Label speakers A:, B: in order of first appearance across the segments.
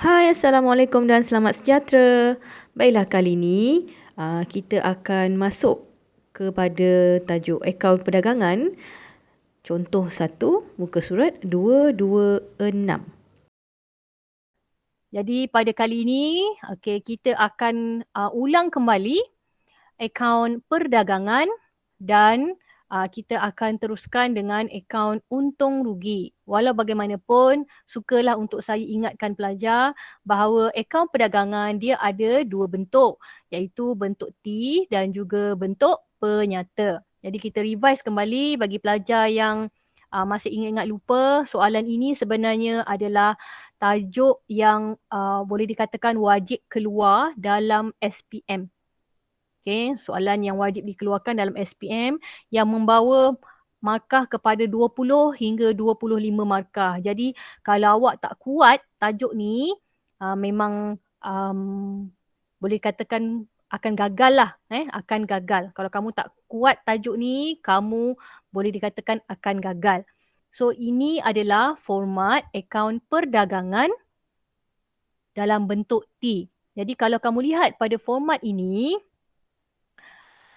A: Hai, Assalamualaikum dan selamat sejahtera. Baiklah, kali ini kita akan masuk kepada tajuk akaun perdagangan. Contoh 1, muka surat 226.
B: Jadi pada kali ini, kita akan ulang kembali akaun perdagangan dan kita akan teruskan dengan akaun untung rugi. Walau bagaimanapun, sukalah untuk saya ingatkan pelajar bahawa akaun perdagangan dia ada dua bentuk, iaitu bentuk T dan juga bentuk penyata. Jadi kita revise kembali bagi pelajar yang masih ingat-ingat lupa, soalan ini sebenarnya adalah tajuk yang boleh dikatakan wajib keluar dalam SPM. Okay, soalan yang wajib dikeluarkan dalam SPM yang membawa markah kepada 20 hingga 25 markah. Jadi kalau awak tak kuat tajuk ni, memang boleh katakan akan gagal lah. Akan gagal. Kalau kamu tak kuat tajuk ni, kamu boleh dikatakan akan gagal. So ini adalah format akaun perdagangan dalam bentuk T. Jadi kalau kamu lihat pada format ini,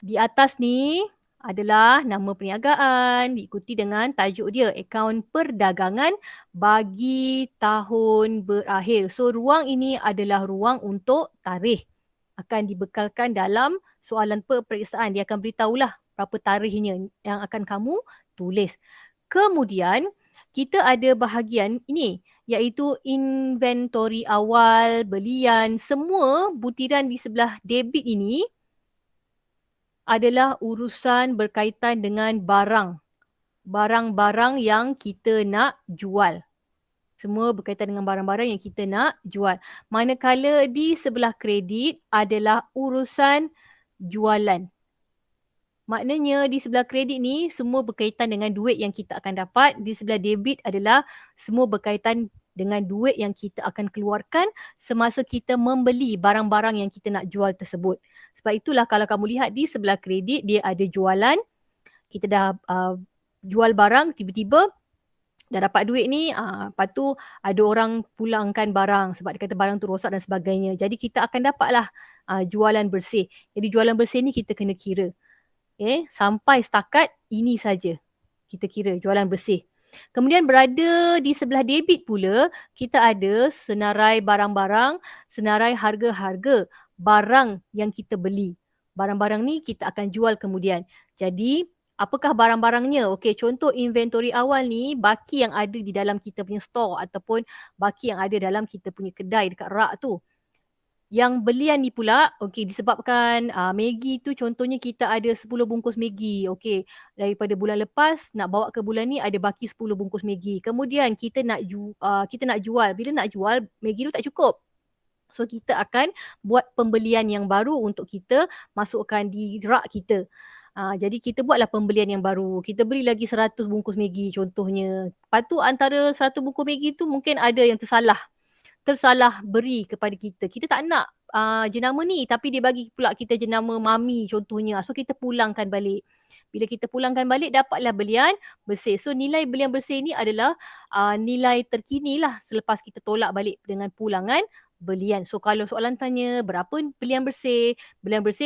B: di atas ni adalah nama perniagaan diikuti dengan tajuk dia, akaun perdagangan bagi tahun berakhir. So ruang ini adalah ruang untuk tarikh. Akan dibekalkan dalam soalan peperiksaan. Dia akan beritahulah berapa tarikhnya yang akan kamu tulis. Kemudian kita ada bahagian ini iaitu inventory awal, belian, semua butiran di sebelah debit ini adalah urusan berkaitan dengan barang. Barang-barang yang kita nak jual. Semua berkaitan dengan barang-barang yang kita nak jual. Manakala di sebelah kredit adalah urusan jualan. Maknanya di sebelah kredit ni semua berkaitan dengan duit yang kita akan dapat. Di sebelah debit adalah semua berkaitan dengan duit yang kita akan keluarkan semasa kita membeli barang-barang yang kita nak jual tersebut. Sebab itulah kalau kamu lihat di sebelah kredit dia ada jualan. Kita dah jual barang, tiba-tiba dah dapat duit ni, lepas tu ada orang pulangkan barang sebab dia kata barang tu rosak dan sebagainya. Jadi kita akan dapatlah jualan bersih. Jadi jualan bersih ni kita kena kira. Sampai setakat ini saja kita kira jualan bersih. Kemudian berada di sebelah debit pula, kita ada senarai barang-barang, senarai harga-harga barang yang kita beli. Barang-barang ni kita akan jual kemudian. Jadi, apakah barang-barangnya? Okey, contoh inventory awal ni, baki yang ada di dalam kita punya store ataupun baki yang ada dalam kita punya kedai dekat rak tu. Yang belian ni pula, okey, disebabkan Maggi tu contohnya kita ada 10 bungkus Maggi. Okey, daripada bulan lepas nak bawa ke bulan ni ada baki 10 bungkus Maggi. Kemudian kita nak jual. Bila nak jual, Maggi tu tak cukup. So kita akan buat pembelian yang baru untuk kita masukkan di rak kita. Jadi kita buatlah pembelian yang baru. Kita beli lagi 100 bungkus Maggi contohnya. Lepas tu antara 100 bungkus Maggi tu mungkin ada yang tersalah beri kepada kita. Kita tak nak jenama ni tapi dia bagi pula kita jenama mami contohnya. So kita pulangkan balik. Bila kita pulangkan balik dapatlah belian bersih. So nilai belian bersih ni adalah nilai terkini lah selepas kita tolak balik dengan pulangan belian. So kalau soalan tanya berapa belian bersih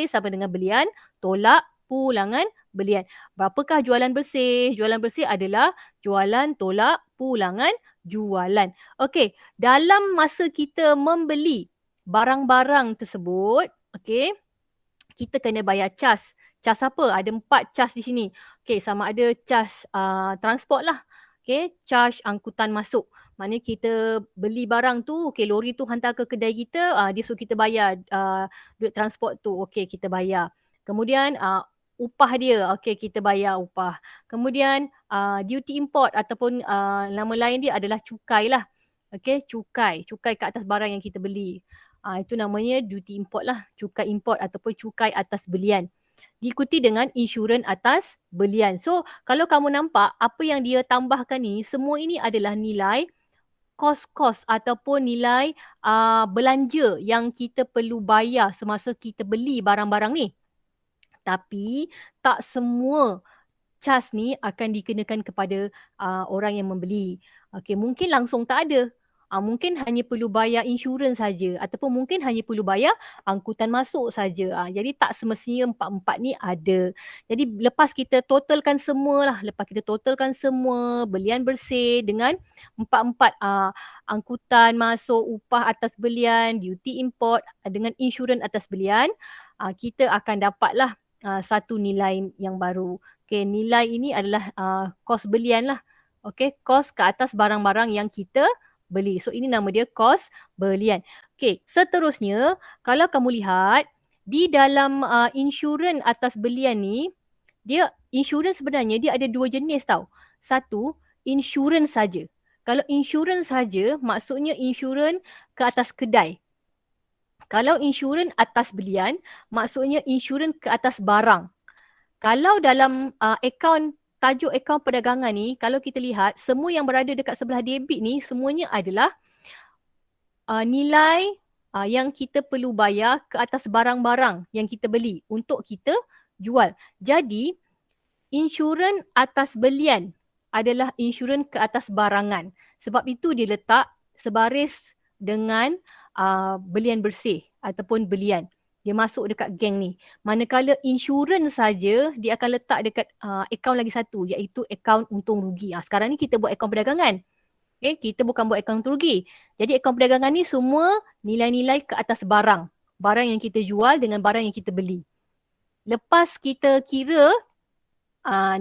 B: sama dengan belian tolak pulangan belian. Berapakah jualan bersih? Jualan bersih adalah jualan tolak pulangan jualan. Okey, dalam masa kita membeli barang-barang tersebut, okey, kita kena bayar cas. Cas apa? Ada 4 cas di sini. Okey, sama ada cas transport lah. Okey, cas angkutan masuk. Maknanya kita beli barang tu, okey, lori tu hantar ke kedai kita, dia suruh kita bayar duit transport tu. Okey, kita bayar. Kemudian upah dia, okey, kita bayar upah. Kemudian duty import ataupun nama lain dia adalah cukai lah. Okey, cukai ke atas barang yang kita beli. Itu namanya duty import lah, cukai import ataupun cukai atas belian. Diikuti dengan insurans atas belian. So, kalau kamu nampak apa yang dia tambahkan ni, semua ini adalah nilai kos-kos ataupun nilai belanja yang kita perlu bayar semasa kita beli barang-barang ni. Tapi tak semua cas ni akan dikenakan kepada orang yang membeli. Okey, mungkin langsung tak ada. Mungkin hanya perlu bayar insurans saja ataupun mungkin hanya perlu bayar angkutan masuk saja. Jadi tak semestinya empat-empat ni ada. Jadi lepas kita totalkan semua lah, lepas kita totalkan semua belian bersih dengan empat-empat angkutan masuk, upah atas belian, duty import dengan insurans atas belian, kita akan dapatlah satu nilai yang baru. Okay, nilai ini adalah kos belian lah. Okay, kos ke atas barang-barang yang kita beli. So ini nama dia kos belian. Okay, seterusnya kalau kamu lihat di dalam insurans atas belian ni, dia insurans sebenarnya dia ada dua jenis tau. Satu, insurans saja. Kalau insurans saja, maksudnya insurans ke atas kedai. Kalau insurans atas belian, maksudnya insurans ke atas barang. Kalau dalam tajuk akaun perdagangan ni, kalau kita lihat semua yang berada dekat sebelah debit ni semuanya adalah nilai yang kita perlu bayar ke atas barang-barang yang kita beli untuk kita jual. Jadi insurans atas belian adalah insurans ke atas barangan. Sebab itu dia letak sebaris dengan belian bersih ataupun belian. Dia masuk dekat geng ni. Manakala insurans saja dia akan letak dekat akaun lagi satu, iaitu akaun untung rugi. Sekarang ni kita buat akaun perdagangan. Okay, kita bukan buat akaun untung rugi. Jadi akaun perdagangan ni semua nilai-nilai ke atas barang. Barang yang kita jual dengan barang yang kita beli. Lepas kita kira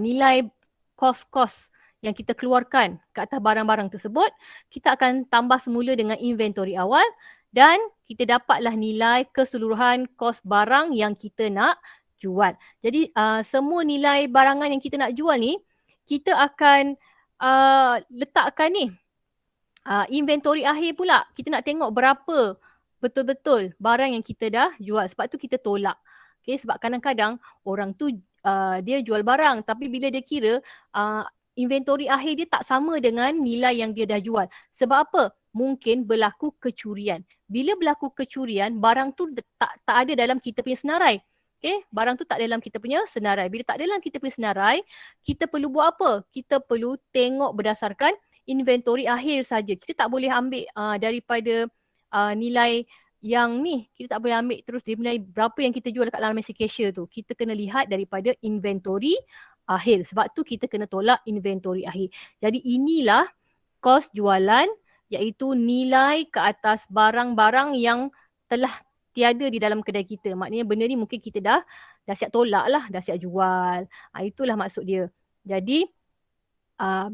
B: nilai kos-kos yang kita keluarkan ke atas barang-barang tersebut, kita akan tambah semula dengan inventory awal dan kita dapatlah nilai keseluruhan kos barang yang kita nak jual. Jadi semua nilai barangan yang kita nak jual ni, kita akan letakkan ni inventory akhir pula. Kita nak tengok berapa betul-betul barang yang kita dah jual. Sebab tu kita tolak. Okay, sebab kadang-kadang orang tu dia jual barang tapi bila dia kira inventory akhir dia tak sama dengan nilai yang dia dah jual. Sebab apa? Mungkin berlaku kecurian. Bila berlaku kecurian, barang tu tak ada dalam kita punya senarai. Okay, barang tu tak dalam kita punya senarai. Bila tak dalam kita punya senarai, kita perlu buat apa? Kita perlu tengok berdasarkan inventory akhir saja. Kita tak boleh ambil daripada nilai yang ni. Kita tak boleh ambil terus dari berapa yang kita jual dekat dalam mesin cashier tu. Kita kena lihat daripada inventory akhir. Sebab tu kita kena tolak inventory akhir. Jadi inilah kos jualan, iaitu nilai ke atas barang-barang yang telah tiada di dalam kedai kita. Maknanya benda ni mungkin kita dah siap tolak lah, dah siap jual. Itulah maksud dia. Jadi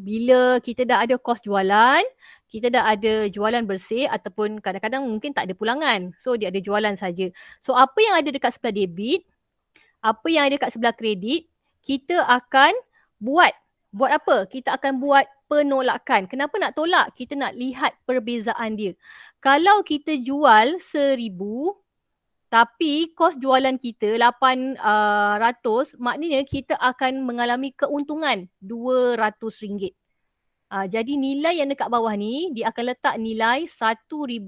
B: bila kita dah ada kos jualan, kita dah ada jualan bersih ataupun kadang-kadang mungkin tak ada pulangan. So dia ada jualan saja. So apa yang ada dekat sebelah debit, apa yang ada dekat sebelah kredit, kita akan buat apa? Kita akan buat penolakan. Kenapa nak tolak? Kita nak lihat perbezaan dia. Kalau kita jual 1,000 tapi kos jualan kita 800, maknanya kita akan mengalami keuntungan RM200. Jadi nilai yang dekat bawah ni, dia akan letak nilai RM1,000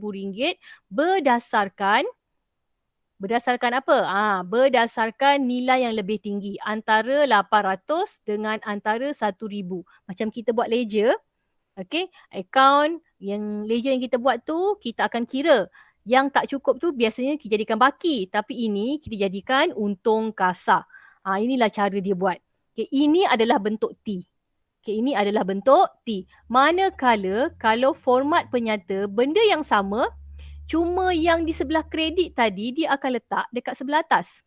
B: berdasarkan apa? Berdasarkan nilai yang lebih tinggi. Antara 800 dengan antara 1,000. Macam kita buat ledger. Okay, akaun yang ledger yang kita buat tu, kita akan kira. Yang tak cukup tu biasanya kita jadikan baki. Tapi ini kita jadikan untung kasar. Inilah cara dia buat. Okay, ini adalah bentuk T. Okay, ini adalah bentuk T. Manakala kalau format penyata, benda yang sama, cuma yang di sebelah kredit tadi, dia akan letak dekat sebelah atas.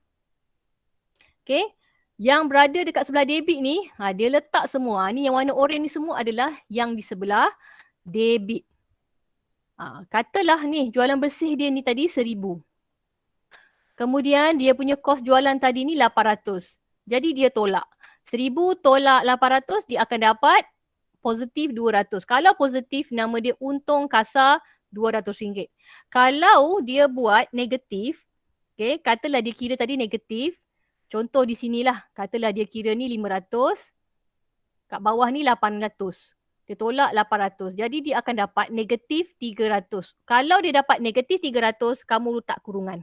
B: Okay. Yang berada dekat sebelah debit ni, dia letak semua. Ni yang warna oranye ni semua adalah yang di sebelah debit. Katalah ni, jualan bersih dia ni tadi 1,000. Kemudian dia punya kos jualan tadi ni 800. Jadi dia tolak. 1,000 tolak 800, dia akan dapat positif 200. Kalau positif, nama dia untung kasar RM200. Kalau dia buat negatif, okay, katalah dia kira tadi negatif. Contoh di sinilah, katalah dia kira ni 500. Kat bawah ni 800. Dia tolak 800. Jadi dia akan dapat negatif 300. Kalau dia dapat negatif 300, kamu letak kurungan.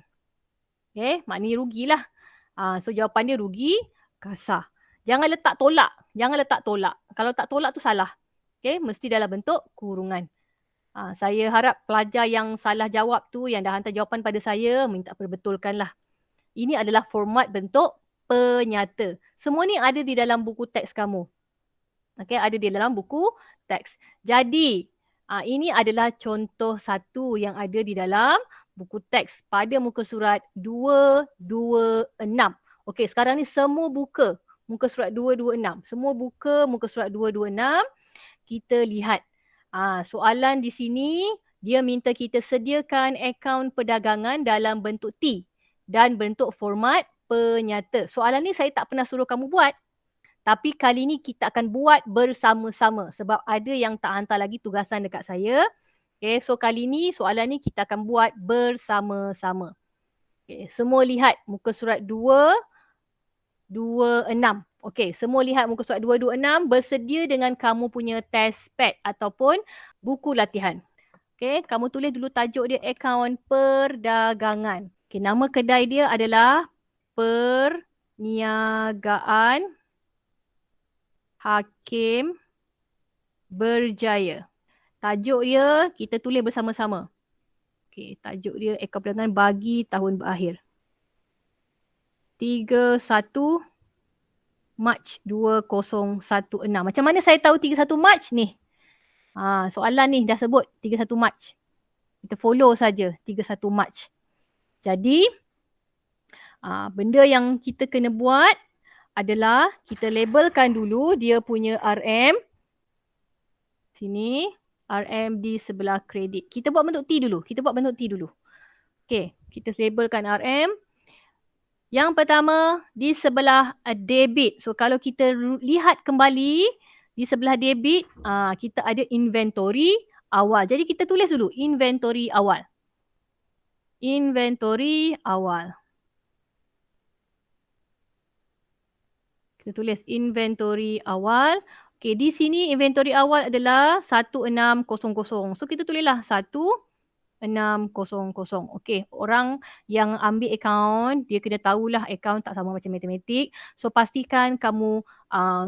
B: Okay, maknanya rugilah. So jawapan dia rugi kasar. Jangan letak tolak. Jangan letak tolak. Kalau tak tolak tu salah. Okay, mesti dalam bentuk kurungan. Saya harap pelajar yang salah jawab tu, yang dah hantar jawapan pada saya, minta perbetulkanlah. Ini adalah format bentuk penyata. Semua ni ada di dalam buku teks kamu. Okey, ada di dalam buku teks. Jadi, ini adalah contoh satu yang ada di dalam buku teks pada muka surat 226. Okey, sekarang ni semua buka muka surat 226. Semua buka muka surat 226. Kita lihat. Soalan di sini, dia minta kita sediakan akaun perdagangan dalam bentuk T dan bentuk format penyata. Soalan ni saya tak pernah suruh kamu buat. Tapi kali ni kita akan buat bersama-sama sebab ada yang tak hantar lagi tugasan dekat saya. Okay, so kali ni soalan ni kita akan buat bersama-sama. Okay, semua lihat muka surat 226. Okey, semua lihat muka surat 226, bersedia dengan kamu punya test pad ataupun buku latihan. Okey, kamu tulis dulu tajuk dia akaun perdagangan. Okey, nama kedai dia adalah Perniagaan Hakim Berjaya. Tajuk dia kita tulis bersama-sama. Okey, tajuk dia akaun perdagangan bagi tahun berakhir. 31 Mac 2016. Macam mana saya tahu 31 Mac ni? Soalan ni dah sebut 31 Mac. Kita follow saja 31 Mac. Jadi, benda yang kita kena buat adalah kita labelkan dulu dia punya RM. Sini, RM di sebelah kredit. Kita buat bentuk T dulu. Okey, kita labelkan RM. Yang pertama, di sebelah debit. So, kalau kita lihat kembali, di sebelah debit, kita ada inventory awal. Jadi, kita tulis dulu inventory awal. Inventory awal. Kita tulis inventory awal. Okey, di sini inventory awal adalah 1600. So, kita tulislah 1600. Okey, orang yang ambil akaun, dia kena tahulah akaun tak sama macam matematik. So, pastikan kamu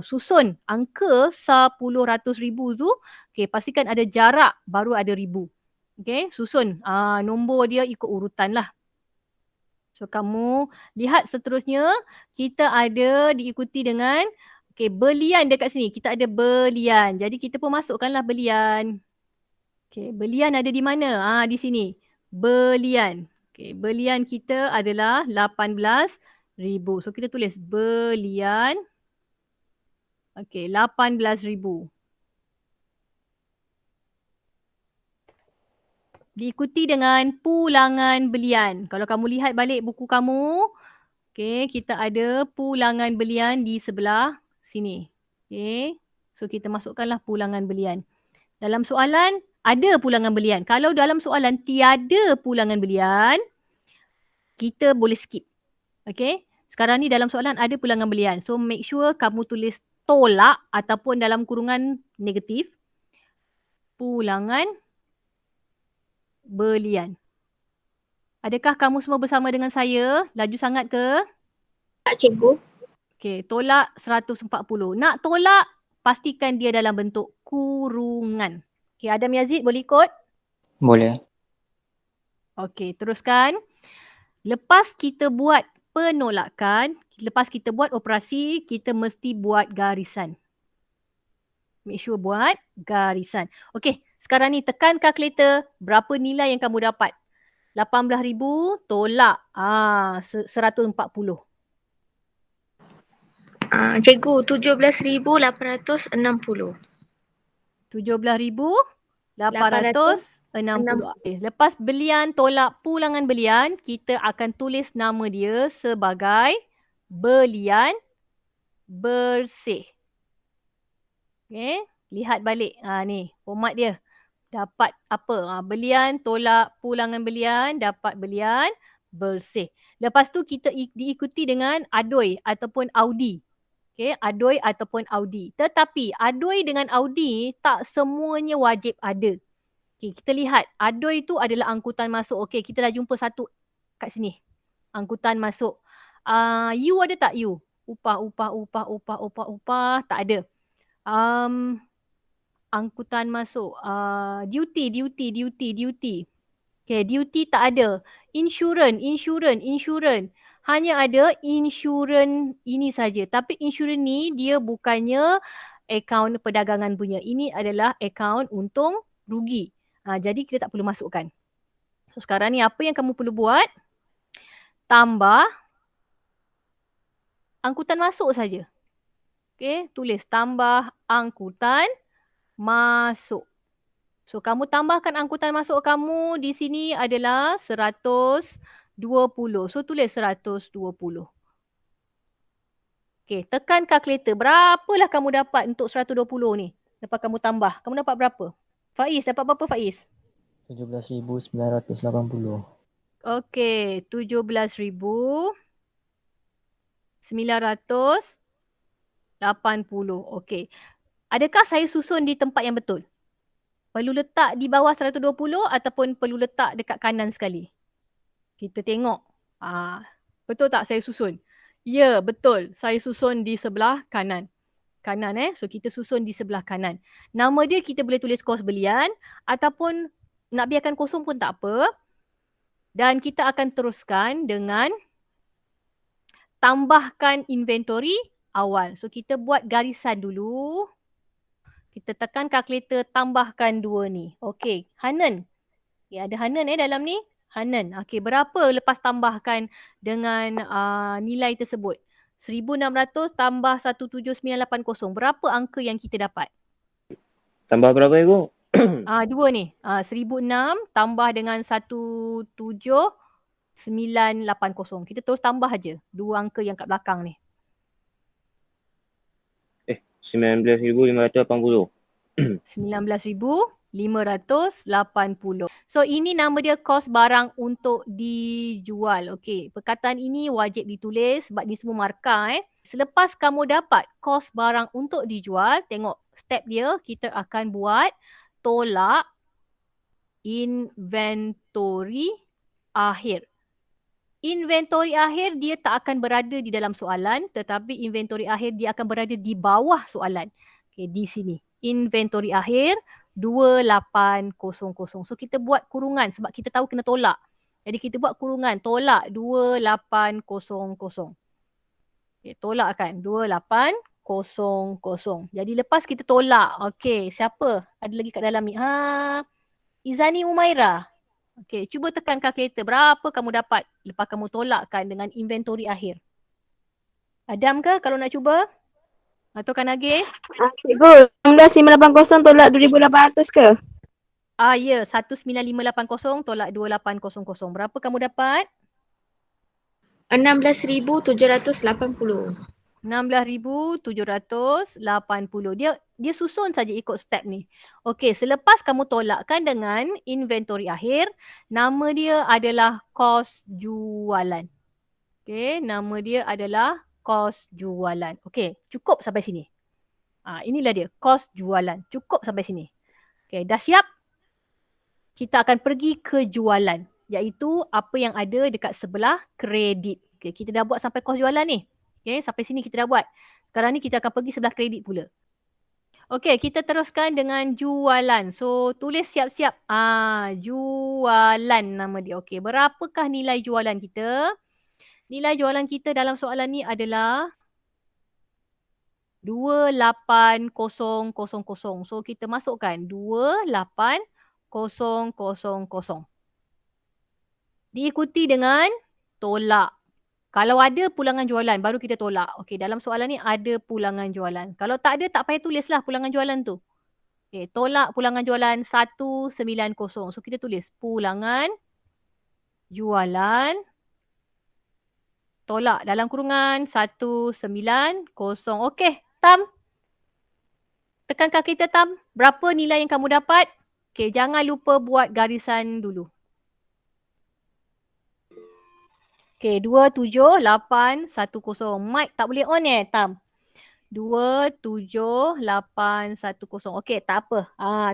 B: susun angka 10,100,000 tu. Okey, pastikan ada jarak baru ada ribu. Okey, susun nombor dia ikut urutan lah. So, kamu lihat seterusnya, kita ada diikuti dengan belian dekat sini. Kita ada belian. Jadi, kita pun masukkanlah belian. Okey, belian ada di mana? Di sini. Belian. Okey, belian kita adalah 18,000. So, kita tulis belian. Okey, 18,000. Diikuti dengan pulangan belian. Kalau kamu lihat balik buku kamu, okey, kita ada pulangan belian di sebelah sini. Okey, so kita masukkanlah pulangan belian. Dalam soalan, ada pulangan belian. Kalau dalam soalan tiada pulangan belian, kita boleh skip. Okay. Sekarang ni dalam soalan ada pulangan belian. So make sure kamu tulis tolak ataupun dalam kurungan negatif. Pulangan belian. Adakah kamu semua bersama dengan saya? Laju sangat ke?
C: Tak, cikgu.
B: Okay, tolak 140. Nak tolak, pastikan dia dalam bentuk kurungan. Okay, Adam Yazid boleh ikut?
D: Boleh.
B: Okey, teruskan. Lepas kita buat penolakan, lepas kita buat operasi, kita mesti buat garisan. Make sure buat garisan. Okey, sekarang ni tekan kalkulator, berapa nilai yang kamu dapat? 18,000 tolak 140.
C: Cikgu, 17,860.
B: 17,860. Okay. Lepas belian tolak pulangan belian, kita akan tulis nama dia sebagai belian bersih. Okay. Lihat balik. Ni format dia. Dapat apa? Belian tolak pulangan belian, dapat belian bersih. Lepas tu kita diikuti dengan adoi ataupun audi. Okay, adoi ataupun audi. Tetapi adoi dengan audi tak semuanya wajib ada. Okay, kita lihat adoi tu adalah angkutan masuk. Okay, kita dah jumpa satu kat sini. Angkutan masuk. You ada tak you? Upah. Tak ada. angkutan masuk. Duty. Okay, duty tak ada. Insurans. Hanya ada insurans ini saja. Tapi insurans ni dia bukannya akaun perdagangan punya. Ini adalah akaun untung rugi. Jadi kita tak perlu masukkan. So sekarang ni apa yang kamu perlu buat? Tambah angkutan masuk saja. Okay, tulis tambah angkutan masuk. So kamu tambahkan angkutan masuk kamu di sini adalah 120. So tulis 120. Okay, tekan kalkulator. Berapalah kamu dapat untuk 120 ni? Lepas kamu tambah. Kamu dapat berapa? Faiz, dapat berapa Faiz?
D: 17,980.
B: Okay, 17,980. Okay. Adakah saya susun di tempat yang betul? Perlu letak di bawah 120 ataupun perlu letak dekat kanan sekali? Kita tengok. Betul tak saya susun? Ya, betul. Saya susun di sebelah kanan. So kita susun di sebelah kanan. Nama dia kita boleh tulis kos belian ataupun nak biarkan kosong pun tak apa. Dan kita akan teruskan dengan tambahkan inventory awal. So kita buat garisan dulu. Kita tekan kalkulator, tambahkan 2 ni. Okey, Hanan. Okay, ada Hanan dalam ni. Hanan. Okey, berapa lepas tambahkan dengan nilai tersebut? 1,600 tambah 17980. Berapa angka yang kita dapat?
D: Tambah berapa Ibu?
B: 2 ni. 1,006 tambah dengan 17980. Kita terus tambah aja 2 angka yang kat belakang ni.
D: 19,580.
B: 19,580. So ini nama dia kos barang untuk dijual. Okey, perkataan ini wajib ditulis sebab ni semua markah. Selepas kamu dapat kos barang untuk dijual, tengok step dia, kita akan buat tolak inventory akhir. Inventory akhir dia tak akan berada di dalam soalan, tetapi inventory akhir dia akan berada di bawah soalan. Okay, di sini. Inventory akhir 2800. So kita buat kurungan sebab kita tahu kena tolak. Jadi kita buat kurungan tolak 2800. Okay, tolak kan 2800. Jadi lepas kita tolak, okay, siapa ada lagi kat dalam ni? Izani Umaira. Okey, cuba tekan kalkulator. Berapa kamu dapat lepas kamu tolakkan dengan inventory akhir? Adam ke kalau nak cuba? Atau kan Agis?
C: Cikgu, 19,580 tolak 2,800 ke?
B: Ya, 19,580 tolak 2800. Berapa kamu dapat?
C: 16,780.
B: 16,780. Dia susun saja ikut step ni. Okey, selepas kamu tolakkan dengan inventory akhir, nama dia adalah kos jualan. Okey, nama dia adalah kos jualan. Okey, cukup sampai sini. Inilah dia, kos jualan. Cukup sampai sini. Okey, dah siap? Kita akan pergi ke jualan, iaitu apa yang ada dekat sebelah kredit. Okey, kita dah buat sampai kos jualan ni. Okay, sampai sini kita dah buat. Sekarang ni kita akan pergi sebelah kredit pula. Okay, kita teruskan dengan jualan. So, tulis siap-siap. Jualan nama dia. Okay, berapakah nilai jualan kita? Nilai jualan kita dalam soalan ni adalah 2800. So, kita masukkan 2800. Diikuti dengan tolak. Kalau ada pulangan jualan, baru kita tolak. Okey, dalam soalan ni ada pulangan jualan. Kalau tak ada, tak payah tulislah pulangan jualan tu. Okey, tolak pulangan jualan 190. So, kita tulis pulangan jualan tolak dalam kurungan 190. Okey, Tam. Tekankan kita, Tam. Berapa nilai yang kamu dapat? Okey, jangan lupa buat garisan dulu. Okay, 27810. Mic tak boleh on Tam? 27810. Okay, tak apa.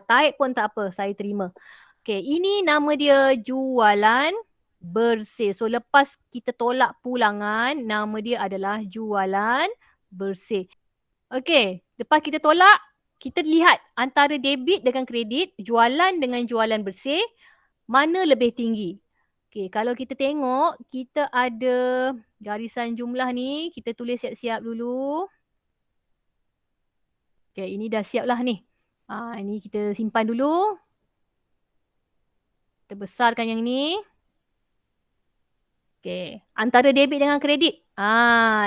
B: Type pun tak apa. Saya terima. Okay, ini nama dia jualan bersih. So, lepas kita tolak pulangan, nama dia adalah jualan bersih. Okay, lepas kita tolak, kita lihat antara debit dengan kredit, jualan dengan jualan bersih, mana lebih tinggi. Okay, kalau kita tengok, kita ada garisan jumlah ni, kita tulis siap-siap dulu. Okay, ini dah siap lah ni. Ini kita simpan dulu. Kita besarkan yang ni. Okay, antara debit dengan kredit.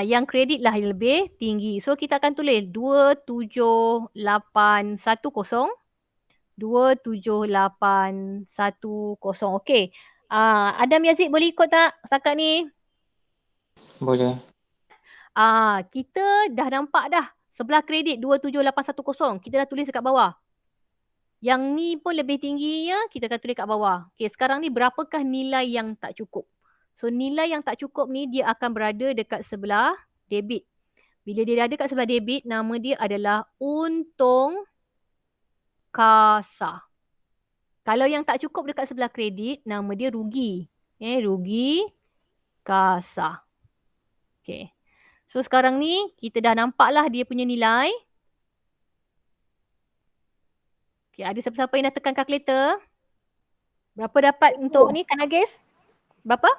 B: Yang kredit lah yang lebih tinggi. So, kita akan tulis 27810. 27810. Okay. Adam Yazid boleh ikut tak setakat ni?
E: Boleh.
B: Kita dah nampak dah. Sebelah kredit 27810. Kita dah tulis dekat bawah. Yang ni pun lebih tingginya, kita akan tulis kat bawah. Okay, sekarang ni berapakah nilai yang tak cukup? So, nilai yang tak cukup ni dia akan berada dekat sebelah debit. Bila dia ada dekat sebelah debit, nama dia adalah untung kasa. Kalau yang tak cukup dekat sebelah kredit, nama dia rugi. Rugi kasa. Okay. So, sekarang ni kita dah nampaklah dia punya nilai. Okay, ada siapa-siapa yang dah tekan kalkulator? Berapa dapat untuk ni, Kak Nagis? Berapa?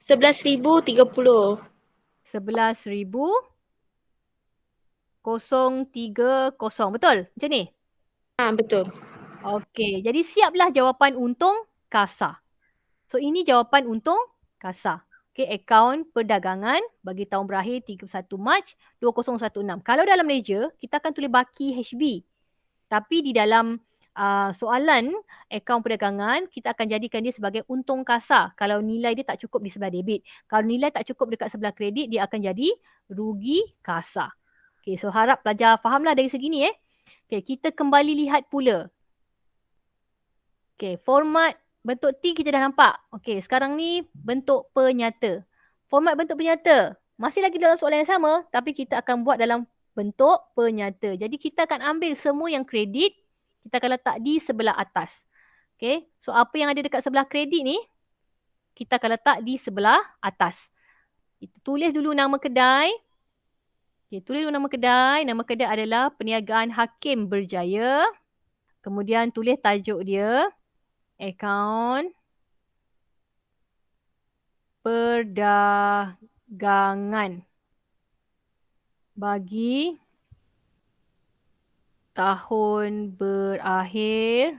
C: 11,030.
B: 11,030. Betul? Macam ni?
C: Betul.
B: Okey, jadi siaplah jawapan untung kasa. So, ini jawapan untung kasa. Okey, akaun perdagangan bagi tahun berakhir 31 Mac 2016. Kalau dalam Malaysia, kita akan tulis baki HB. Tapi di dalam soalan akaun perdagangan, kita akan jadikan dia sebagai untung kasa kalau nilai dia tak cukup di sebelah debit. Kalau nilai tak cukup dekat sebelah kredit, dia akan jadi rugi kasa. Okay, so harap pelajar fahamlah dari segi ni. Okay, kita kembali lihat pula. Okay, format bentuk T kita dah nampak. Okay, sekarang ni bentuk penyata. Format bentuk penyata masih lagi dalam soalan yang sama, tapi kita akan buat dalam bentuk penyata. Jadi kita akan ambil semua yang kredit, kita akan letak di sebelah atas. Okay, so apa yang ada dekat sebelah kredit ni, kita akan letak di sebelah atas. Kita tulis dulu nama kedai. Okay, tulis dulu nama kedai. Nama kedai adalah Perniagaan Hakim Berjaya. Kemudian tulis tajuk dia, akaun perdagangan bagi tahun berakhir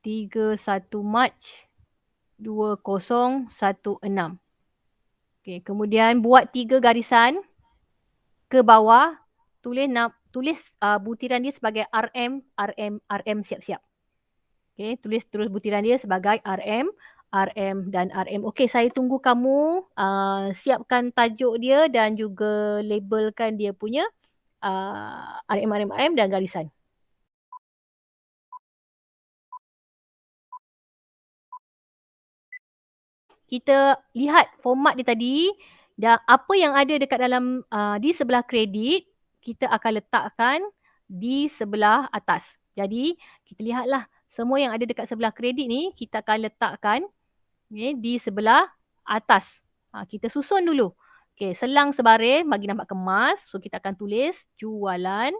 B: 31 Mac 2016. Okay, kemudian buat 3 garisan ke bawah, tulis butiran dia sebagai RM, siap-siap. Okay, tulis terus butiran dia sebagai RM dan RM. Okay, saya tunggu kamu siapkan tajuk dia dan juga labelkan dia punya RM dan garisan. Kita lihat format dia tadi dan apa yang ada dekat dalam di sebelah kredit, kita akan letakkan di sebelah atas. Jadi, kita lihatlah semua yang ada dekat sebelah kredit ni, kita akan letakkan di sebelah atas. Kita susun dulu. Okay, selang sebaris bagi nampak kemas. So, kita akan tulis jualan,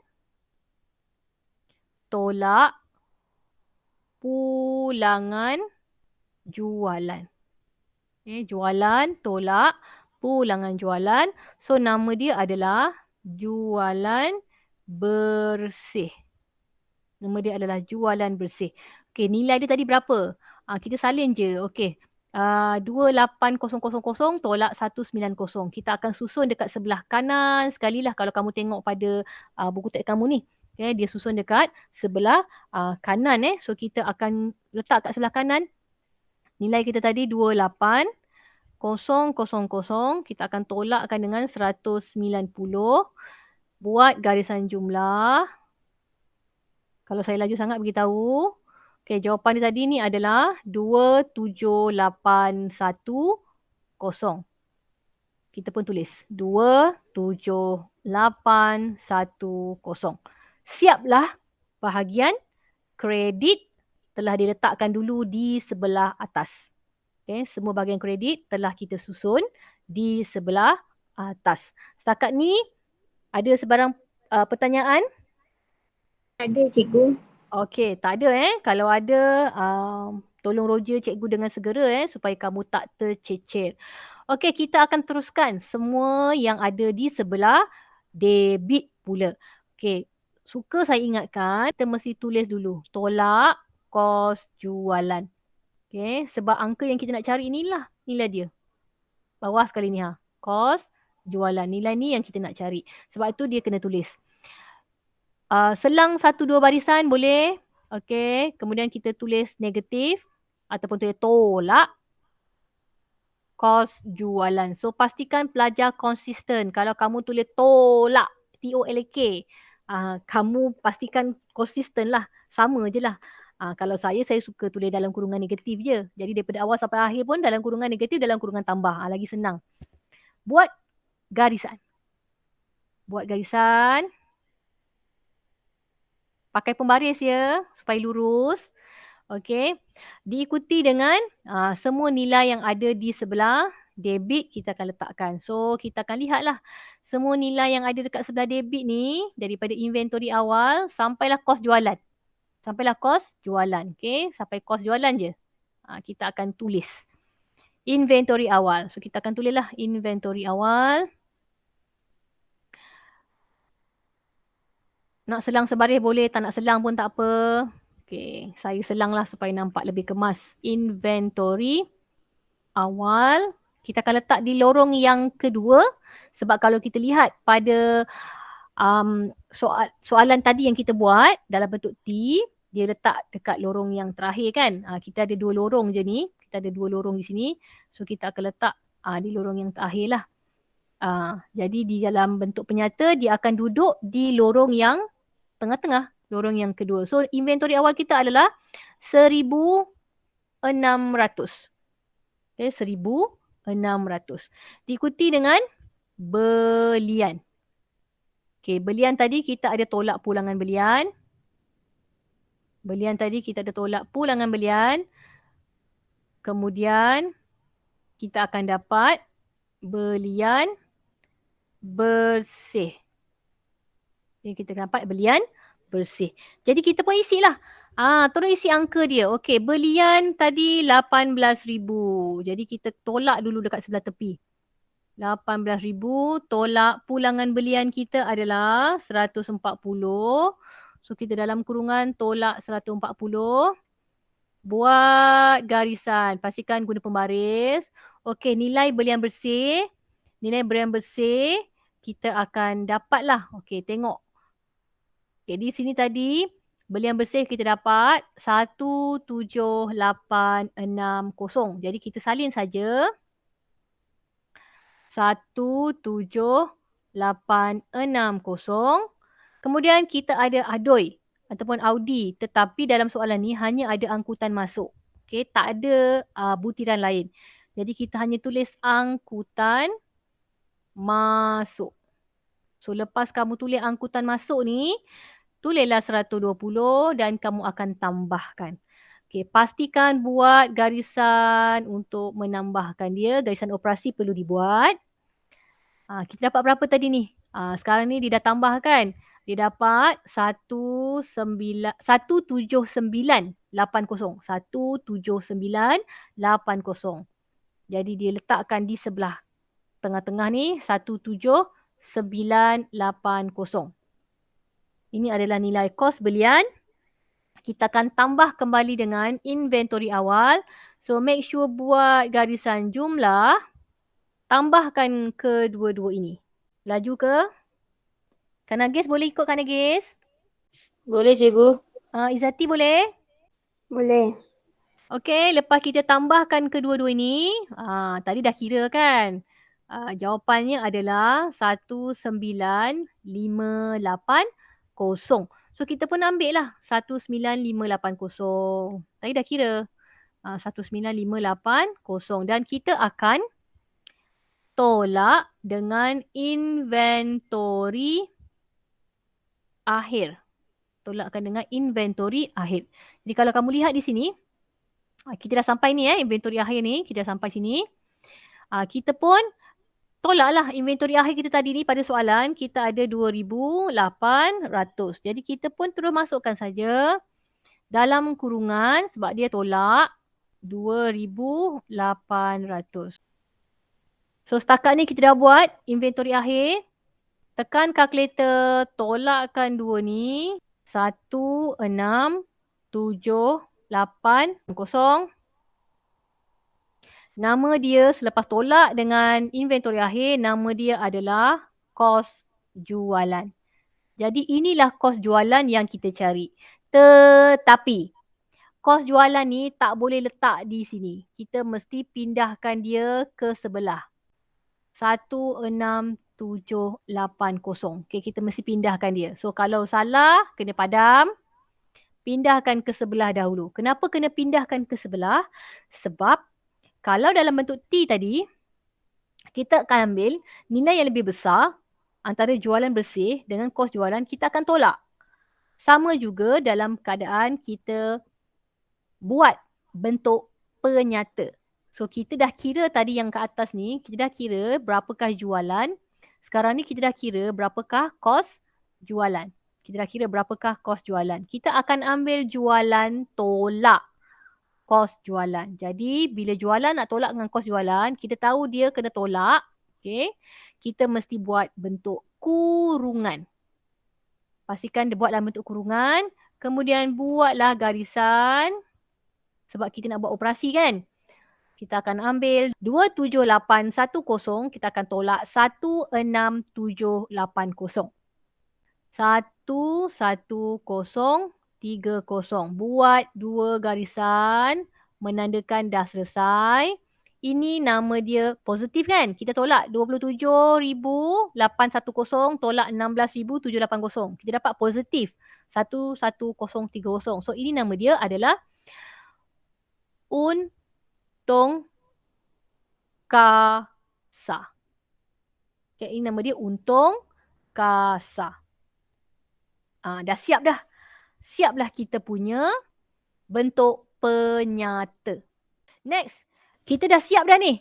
B: tolak, pulangan, jualan. Okay, jualan, tolak, pulangan jualan. So, nama dia adalah jualan bersih. Nama dia adalah jualan bersih. Okay, nilai dia tadi berapa? Kita salin je. Okay. 28,000 tolak 190. Kita akan susun dekat sebelah kanan sekali lah kalau kamu tengok pada buku teks kamu ni. Okay, dia susun dekat sebelah kanan. So, kita akan letak kat sebelah kanan. Nilai kita tadi 28,000. Kita akan tolakkan dengan 190. Buat garisan jumlah. Kalau saya laju sangat beritahu. Okay, jawapan dia tadi ni adalah 27810. Kita pun tulis 27810. Siaplah bahagian kredit telah diletakkan dulu di sebelah atas. Okay, semua bahagian kredit telah kita susun di sebelah atas. Setakat ni ada sebarang pertanyaan?
C: Ada cikgu.
B: Okey, tak ada Kalau ada, tolong roja cikgu dengan segera supaya kamu tak tercecer. Okey, kita akan teruskan semua yang ada di sebelah debit pula. Okey, suka saya ingatkan kita mesti tulis dulu tolak kos jualan. Okey, sebab angka yang kita nak cari inilah nilai dia. Bawah sekali ni kos jualan. Nilai ni yang kita nak cari. Sebab itu dia kena tulis. Selang 1-2 barisan boleh. Okey, kemudian kita tulis negatif ataupun tulis tolak kos jualan. So pastikan pelajar konsisten. Kalau kamu tulis tolak, T-O-L-A-K, kamu pastikan konsisten lah. Sama je lah. Kalau saya suka tulis dalam kurungan negatif je. Jadi daripada awal sampai akhir pun dalam kurungan negatif, dalam kurungan tambah. Lagi senang. Buat garisan. Buat garisan. Pakai pembaris ya, supaya lurus. Okey. Diikuti dengan semua nilai yang ada di sebelah debit kita akan letakkan. So, kita akan lihatlah semua nilai yang ada dekat sebelah debit ni daripada inventory awal sampailah kos jualan. Sampailah kos jualan. Okey, sampai kos jualan je. Kita akan tulis inventory awal. So, kita akan tulislah inventory awal. Nak selang sebaris boleh, tak nak selang pun tak apa. Okey, saya selanglah supaya nampak lebih kemas. Inventory awal. Kita akan letak di lorong yang kedua. Sebab kalau kita lihat pada soalan tadi yang kita buat dalam bentuk T, dia letak dekat lorong yang terakhir kan. Kita ada 2 lorong je ni. Kita ada 2 lorong di sini. So kita akan letak di lorong yang terakhir lah. Jadi di dalam bentuk penyata, dia akan duduk di lorong yang tengah-tengah, lorong yang kedua. So inventory awal kita adalah 1,600. Okay, 1,600. Diikuti dengan belian. Okay, belian tadi kita ada tolak pulangan belian. Belian tadi kita ada tolak pulangan belian. Kemudian kita akan dapat belian bersih. Jadi kita dapat belian bersih. Jadi kita pun isilah. Terus isi angka dia. Okey, belian tadi 18,000. Jadi kita tolak dulu dekat sebelah tepi. 18,000 tolak pulangan belian kita adalah 140. So kita dalam kurungan tolak 140. Buat garisan. Pastikan guna pembaris. Okey, nilai belian bersih. Nilai belian bersih kita akan dapatlah. Okey, tengok. Okay, di sini tadi belian bersih kita dapat 17860. Jadi kita salin saja. 17860. Kemudian kita ada adoi ataupun audi. Tetapi dalam soalan ni hanya ada angkutan masuk. Okay, tak ada butiran lain. Jadi kita hanya tulis angkutan masuk. So lepas kamu tulis angkutan masuk ni, tulislah 120 dan kamu akan tambahkan. Okey, pastikan buat garisan untuk menambahkan dia. Garisan operasi perlu dibuat. Kita dapat berapa tadi ni? Sekarang ni dia dah tambahkan. Dia dapat 17980. 17980. Jadi dia letakkan di sebelah tengah-tengah ni 17980. Ini adalah nilai kos belian. Kita akan tambah kembali dengan inventory awal. So make sure buat garisan jumlah. Tambahkan kedua-dua ini. Laju ke? Kak Nagis boleh ikut Kak Nagis?
C: Boleh cikgu.
B: Izzati boleh?
C: Boleh.
B: Okey, lepas kita tambahkan kedua-dua ini. Tadi dah kira kan? Jawapannya adalah 19580. So kita pun ambil lah 19580. Tadi dah kira 19580 dan kita akan tolak dengan inventory akhir. Tolakkan dengan inventory akhir. Jadi kalau kamu lihat di sini, kita dah sampai ni inventory akhir ni, kita dah sampai sini. Kita pun tolaklah inventory akhir kita tadi ni pada soalan kita ada 2,800. Jadi kita pun terus masukkan saja dalam kurungan sebab dia tolak 2,800. So setakat ni kita dah buat inventory akhir. Tekan kalkulator, tolakkan 2 ni. 1678 Nama dia selepas tolak dengan inventory akhir, nama dia adalah kos jualan. Jadi inilah kos jualan yang kita cari. Tetapi kos jualan ni tak boleh letak di sini. Kita mesti pindahkan dia ke sebelah. 16780. Okay, kita mesti pindahkan dia. So kalau salah, kena padam. Pindahkan ke sebelah dahulu. Kenapa kena pindahkan ke sebelah? Sebab kalau dalam bentuk T tadi, kita akan ambil nilai yang lebih besar antara jualan bersih dengan kos jualan, kita akan tolak. Sama juga dalam keadaan kita buat bentuk penyata. So kita dah kira tadi yang ke atas ni, kita dah kira berapakah jualan. Sekarang ni kita dah kira berapakah kos jualan. Kita dah kira berapakah kos jualan. Kita akan ambil jualan tolak kos jualan. Jadi bila jualan nak tolak dengan kos jualan, kita tahu dia kena tolak. Okay. Kita mesti buat bentuk kurungan. Pastikan dia buat dalam bentuk kurungan. Kemudian buatlah garisan. Sebab kita nak buat operasi kan. Kita akan ambil 27810. Kita akan tolak 16780. 11030. Buat 2 garisan. Menandakan dah selesai. Ini nama dia positif kan? Kita tolak 27,810 tolak 16,780. Kita dapat positif 11030. So ini nama dia adalah untung kasa. Okay, ini nama dia untung kasa. Dah siap dah. Siaplah kita punya bentuk penyata. Next. Kita dah siap dah ni.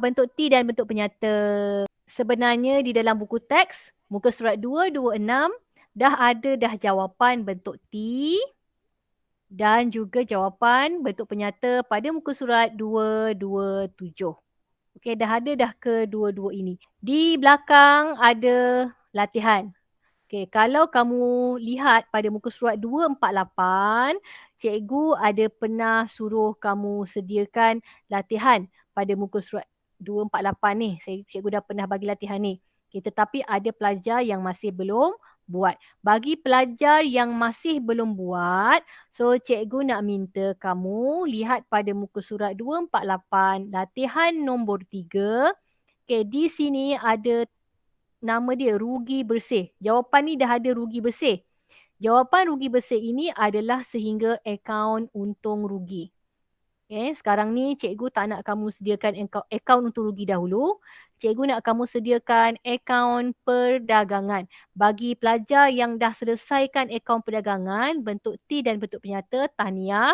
B: Bentuk T dan bentuk penyata. Sebenarnya di dalam buku teks, muka surat 226, dah ada dah jawapan bentuk T dan juga jawapan bentuk penyata pada muka surat 227. Okey, dah ada dah kedua-dua ini. Di belakang ada latihan. Okay, kalau kamu lihat pada muka surat 248, cikgu ada pernah suruh kamu sediakan latihan pada muka surat 248 ni. Cikgu dah pernah bagi latihan ni. Okay, tetapi ada pelajar yang masih belum buat. Bagi pelajar yang masih belum buat, so cikgu nak minta kamu lihat pada muka surat 248, latihan nombor 3. Okay, di sini ada nama dia rugi bersih. Jawapan ni dah ada rugi bersih. Jawapan rugi bersih ini adalah sehingga akaun untung rugi. Okay, sekarang ni cikgu tak nak kamu sediakan akaun untung rugi dahulu. Cikgu nak kamu sediakan akaun perdagangan. Bagi pelajar yang dah selesaikan akaun perdagangan, bentuk T dan bentuk penyata, tahniah.